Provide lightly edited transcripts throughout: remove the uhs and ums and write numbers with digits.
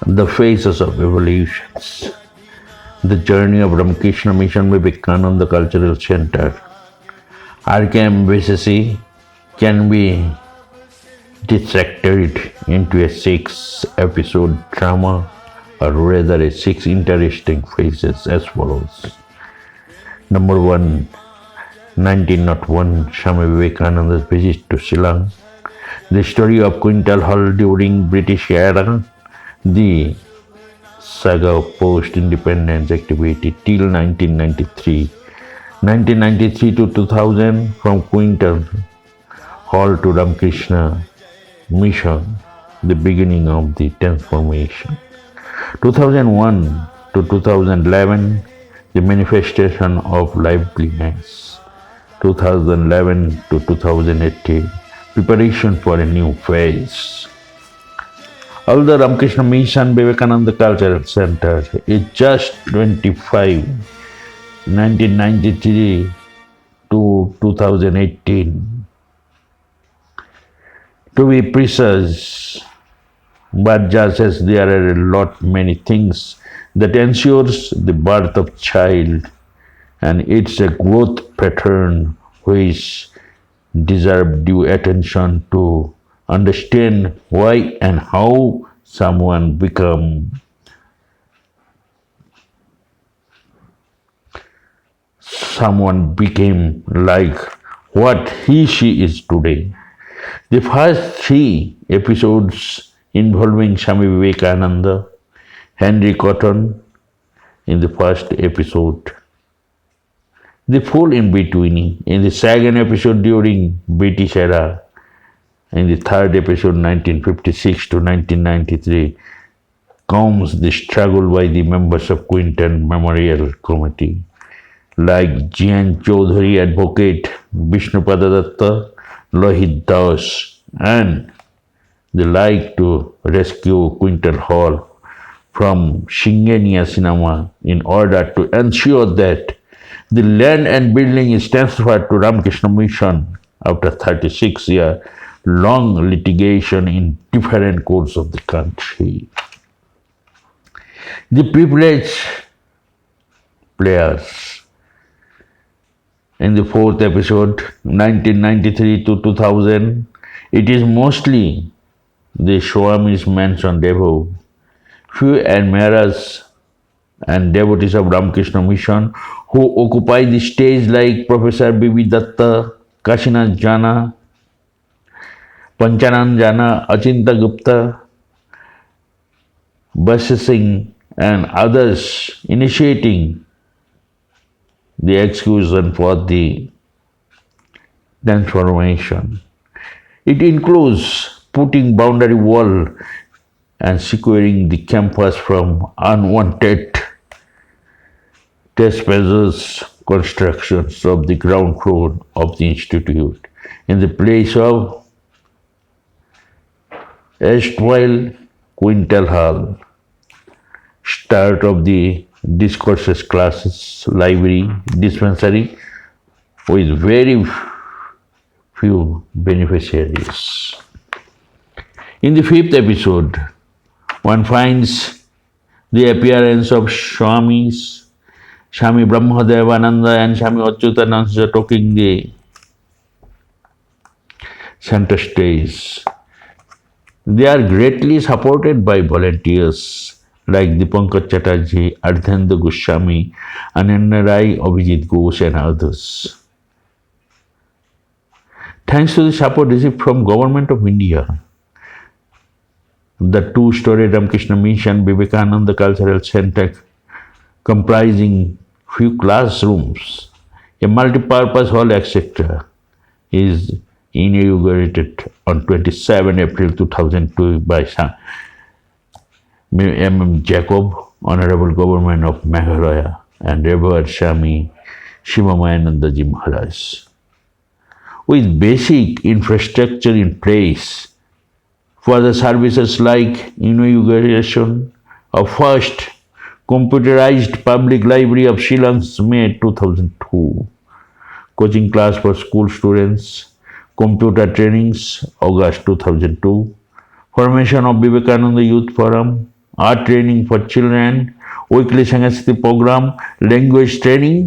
The phases of evolutions. The journey of Ramakrishna Mission Vivekananda Cultural Center. RKMVCC can be dissected into a 6-episode drama or rather a 6 interesting phases as follows. Number 1, 1901, Swami Vivekananda's visit to Shillong. The story of Quintal Hall during British era. The saga of post-independence activity till 1993. 1993 to 2000, from Quintal Hall to Ramakrishna Mission, the beginning of the transformation. 2001 to 2011, the manifestation of liveliness. 2011 to 2018, preparation for a new phase. Although Ramakrishna Mission Vivekananda Cultural Center is just 25, 1993 to 2018, to be precise, but just as there are a lot many things that ensures the birth of child, and it's a growth pattern which deserve due attention to understand why and how someone became like what she is today. The first 3 episodes involving Swami Vivekananda, Henry Cotton in the first episode, the full in between in the second episode during British era, in the third episode 1956 to 1993 comes the struggle by the members of Quinton Memorial Committee like G.N. Chaudhary, Advocate Vishnupada Datta, Lohit Das and the like to rescue Quintal Hall from Shingenia Cinema in order to ensure that the land and building is transferred to Ramakrishna Mission after 36 years long litigation in different courts of the country. The privileged players in the 4th episode, 1993 to 2000, it is mostly the Swamis mentioned above. Few admirers and devotees of Ramakrishna Mission who occupy the stage like Professor B.B. Datta, Kashinath Jana, Panchanand Jana, Achinta Gupta, Basya Singh and others initiating the execution for the transformation. It includes putting boundary wall and securing the campus from unwanted trespassers, constructions of the ground floor of the institute in the place of erstwhile Quintal Hall, start of the discourses classes, library, dispensary with very few beneficiaries. In the 5th episode, one finds the appearance of Swamis, Swami Brahmadevananda and Swami Achyutananda taking the center stage. They are greatly supported by volunteers like Dipankar Chatterjee, Ardhendra Goswami, Ananya Rai, Abhijit Ghosh and others. Thanks to the support received from Government of India, the 2-story Ramakrishna Mission Vivekananda Cultural Center comprising few classrooms, a multi-purpose hall, etc. is inaugurated on 27 April 2002 by M.M. Jacob, Honorable Government of Meghalaya and Revered Swami Shivamayanandaji Maharaj. With basic infrastructure in place for the services like inauguration of first computerized public library of Shillong, May 2002, coaching class for school students, computer trainings, August 2002, formation of Vivekananda Youth Forum, art training for children, weekly Sanskrit program, language training,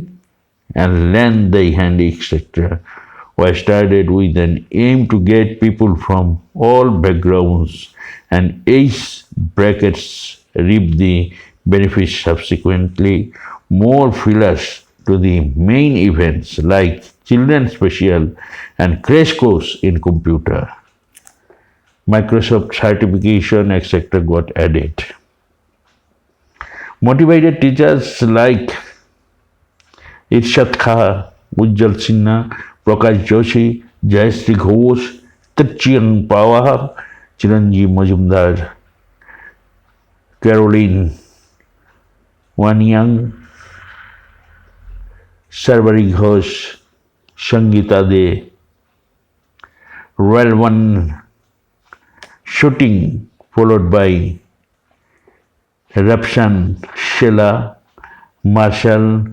and learn the handy, etc. Was started with an aim to get people from all backgrounds and age brackets reap the benefits subsequently. More fillers to the main events like children's special and crash course in computer. Microsoft certification, etc. got added. Motivated teachers like Irshad Kha, Ujjal Sinha, Prakash Joshi, Jayashree Ghosh, Tachyan Pawar, Chiranjeev Majumdar, Caroline Wanyang, Sarvari Ghosh, Sangeeta De, Royal One shooting followed by Rapshan Sheila, Marshall,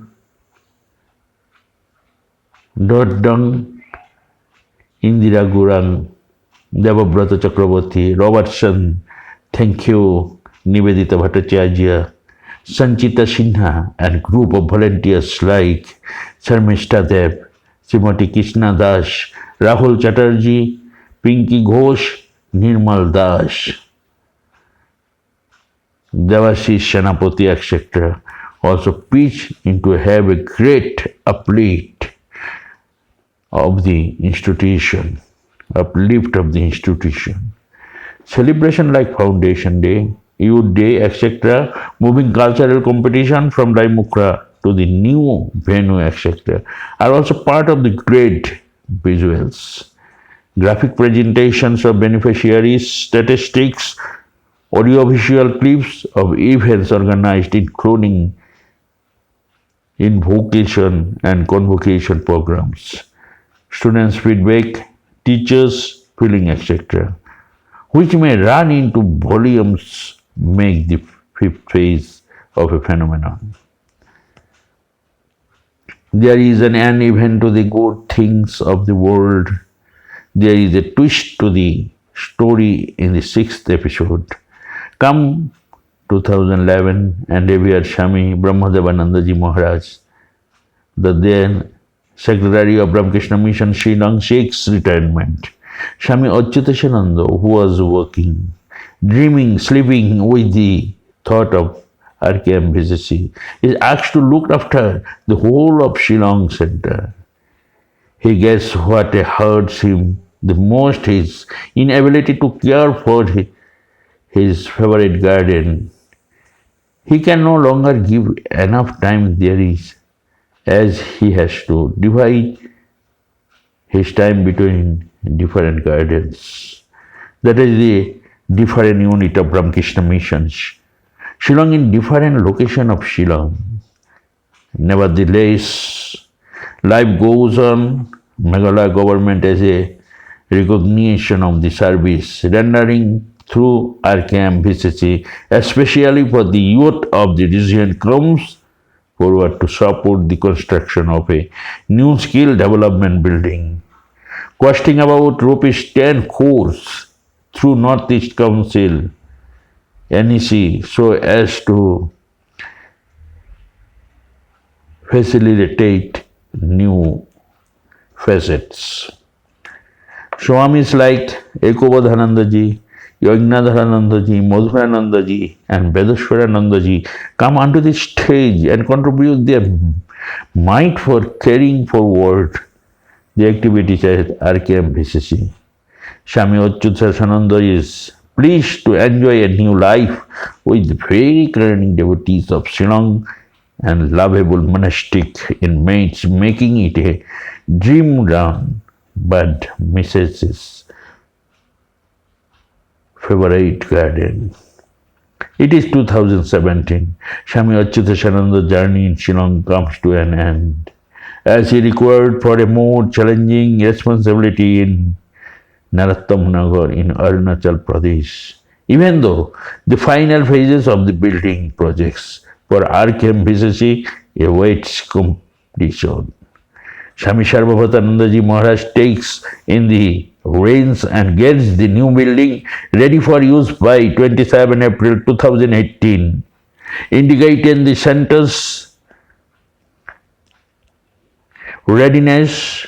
Dodong, Indira Gurang, Devabrata Chakraborty, Robertson, thank you, Nivedita Bhattacharya, Sanchita Sinha, and group of volunteers like Sharmishta Dev, Srimati Krishna Das, Rahul Chatterjee, Pinky Ghosh, Nirmal Das, Devashish Senapati, etc. also pitch into have a great uplift of the institution, uplift of the institution. Celebration like Foundation Day, Youth Day, etc., moving cultural competition from Daimukra to the new venue, etc., are also part of the great visuals. Graphic presentations of beneficiaries, statistics, audiovisual clips of events organized, including invocation and convocation programs, students' feedback, teachers' feeling, etc., which may run into volumes, make the fifth phase of a phenomenon. There is an event to the good things of the world. There is a twist to the story in the sixth episode. Come 2011 and revered Swami Brahmadevanandaji Maharaj, the then Secretary of Ramakrishna Mission Shillong, seeks retirement. Swami Achyutashananda, who was working, dreaming, sleeping with the thought of RKM VCC, is asked to look after the whole of Shillong Center. He gets what hurts him the most, his inability to care for his favorite garden. He can no longer give enough time there is, as he has to divide his time between different gardens. That is the different unit of Ramakrishna missions. Shillong in different location of Shillong. Nevertheless, life goes on. Meghalaya government as a recognition of the service rendering through RKM VCC, especially for the youth of the region, comes forward to support the construction of a new skill development building, costing about rupees 10 crores through Northeast Council, NEC, so as to facilitate new facets. Swamis like Ekobodhanandaji, Yognadharanandaji, Madhuranandaji, and Vedashwaranandaji come onto the stage and contribute their might for carrying forward the activities at RKM VCC. Swami Achyutashananda is pleased to enjoy a new life with the very learning devotees of Shillong and lovable monastic inmates, making it a dream ground, but misses his favorite garden. It is 2017. Swami Achyutashananda's journey in Shillong comes to an end, as he required for a more challenging responsibility in Narottam Nagar in Arunachal Pradesh. Even though the final phases of the building projects for RKM VCC awaits completion, Swami Sarvabhautanandaji Maharaj takes in the rains and gets the new building ready for use by 27 April 2018, indicating the center's readiness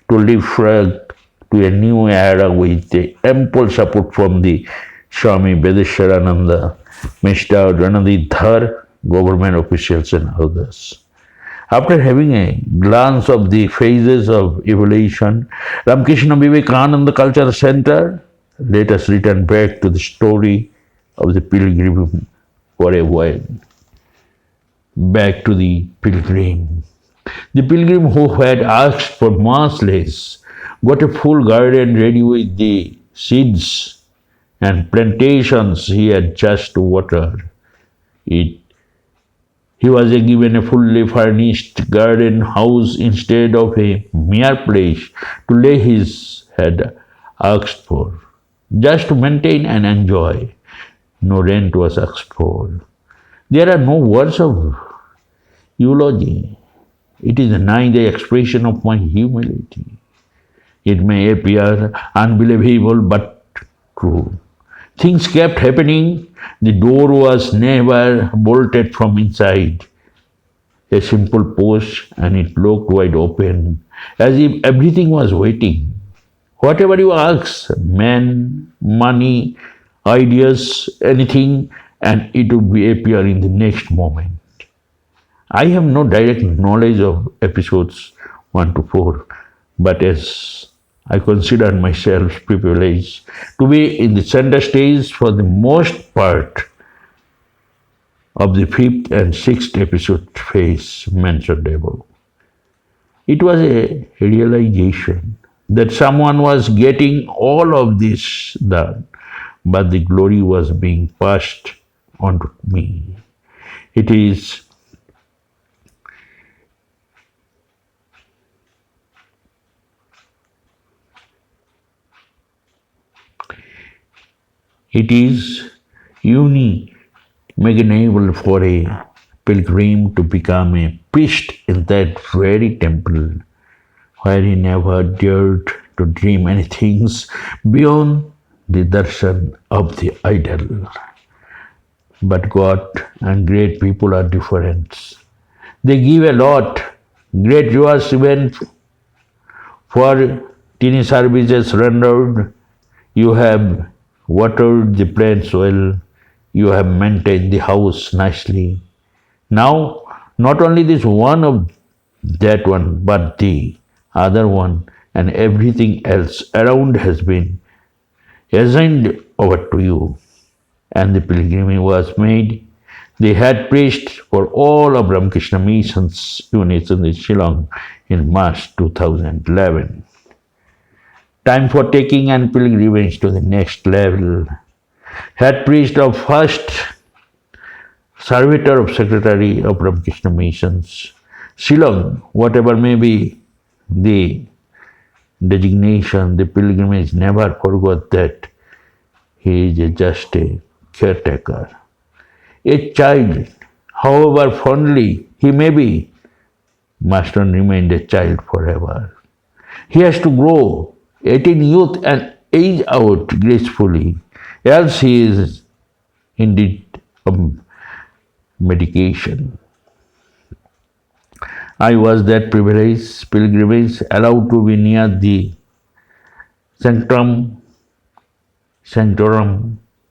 to leapfrog to a new era with the ample support from the Swami Vedeshwarananda, Mr. Ranadidhar, government officials and others. After having a glance of the phases of evolution, Ramakrishna Vivekananda Cultural Center, let us return back to the story of the pilgrim for a while. Back to the pilgrim. The pilgrim who had asked for much less got a full garden ready with the seeds and plantations he had just watered. It He was given a fully furnished garden house instead of a mere place to lay his head asked for, just to maintain and enjoy. No rent was asked for. There are no words of eulogy. It is neither expression of my humility. It may appear unbelievable but true. Things kept happening. The door was never bolted from inside. A simple post and it looked wide open, as if everything was waiting. Whatever you ask, men, money, ideas, anything, and it would be appear in the next moment. I have no direct knowledge of episodes 1 to 4, but as I consider myself privileged to be in the center stage for the most part of the fifth and sixth episode phase mentioned above. It was a realization that someone was getting all of this done, but the glory was being passed on to me. It is it is unimaginable for a pilgrim to become a priest in that very temple where he never dared to dream anything beyond the darshan of the idol. But God and great people are different. They give a lot, great rewards even for teeny services rendered. You have watered the plants well, you have maintained the house nicely. Now, not only this one of that one, but the other one and everything else around has been assigned over to you. And the pilgrimage was made. They had preached for all of Ramakrishna Mission's units in the Shillong in March 2011. Time for taking and pilgrimage to the next level. Had preached of first servitor of Secretary of Ramakrishna Missions, Shillong, whatever may be the designation, the pilgrimage never forgot that he is just a caretaker. A child, however fondly he may be, must not remain a child forever. He has to grow, attain youth and age out gracefully, else he is indeed a medication. I was that privileged pilgrimage allowed to be near the sanctorum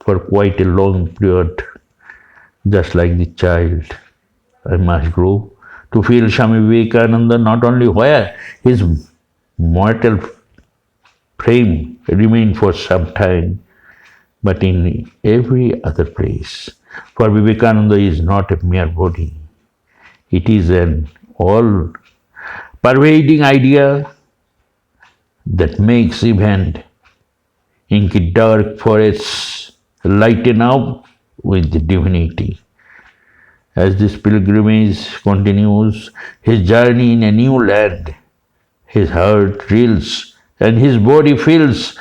for quite a long period. Just like the child, I must grow to feel Swami Vivekananda not only where his mortal frame remained for some time, but in every other place. For Vivekananda is not a mere body, it is an all pervading idea that makes even inky dark forests lighten up with the divinity. As this pilgrimage continues his journey in a new land, his heart thrills and his body feels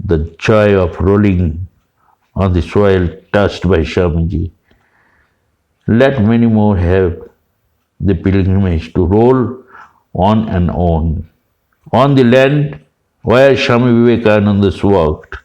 the joy of rolling on the soil touched by Swamiji. Let many more have the pilgrimage to roll on and on On the land where Swami Vivekananda worked,